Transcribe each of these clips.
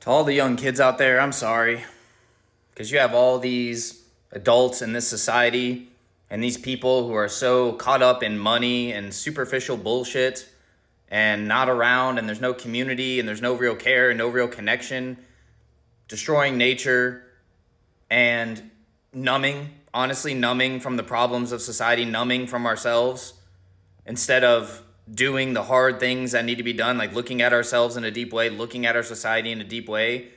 To all the young kids out there, I'm sorry. Because you have all these adults in this society and these people who are so caught up in money and superficial bullshit and not around, and there's no community and there's no real care and no real connection, destroying nature and honestly, numbing from the problems of society, numbing from ourselves instead of doing the hard things that need to be done, like looking at ourselves in a deep way, looking at our society in a deep way,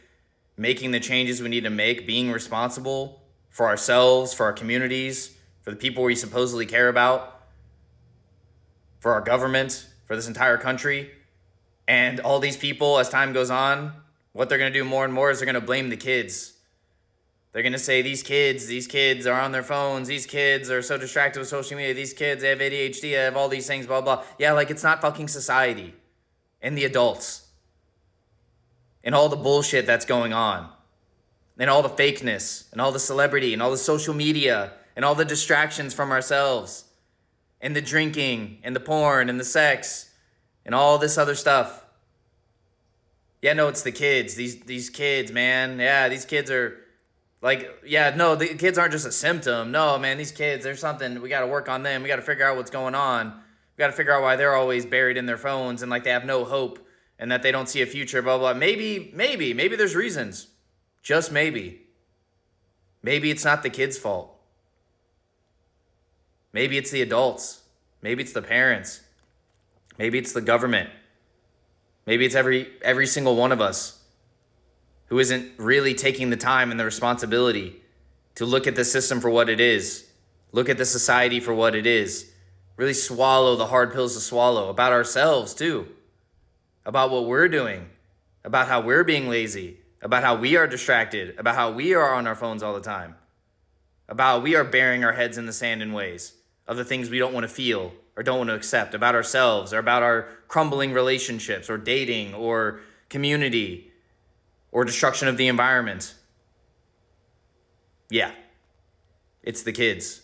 making the changes we need to make, being responsible for ourselves, for our communities, for the people we supposedly care about, for our government, for this entire country. And all these people, as time goes on, what they're going to do more and more is they're going to blame the kids. They're going to say, these kids are on their phones. These kids are so distracted with social media. These kids, they have ADHD, they have all these things, blah, blah. Yeah, like it's not fucking society and the adults and all the bullshit that's going on and all the fakeness and all the celebrity and all the social media and all the distractions from ourselves and the drinking and the porn and the sex and all this other stuff. Yeah, no, it's the kids. These kids, man. Yeah, these kids are like, yeah, no, the kids aren't just a symptom. No, man, these kids, there's something. We got to work on them. We got to figure out what's going on. We got to figure out why they're always buried in their phones and like they have no hope and that they don't see a future, blah, blah. Maybe there's reasons. Just maybe. Maybe it's not the kids' fault. Maybe it's the adults. Maybe it's the parents. Maybe it's the government. Maybe it's every single one of us who isn't really taking the time and the responsibility to look at the system for what it is, look at the society for what it is, really swallow the hard pills to swallow about ourselves too, about what we're doing, about how we're being lazy, about how we are distracted, about how we are on our phones all the time, about how we are burying our heads in the sand in ways of the things we don't want to feel or don't want to accept about ourselves or about our crumbling relationships or dating or community or destruction of the environment. Yeah, it's the kids.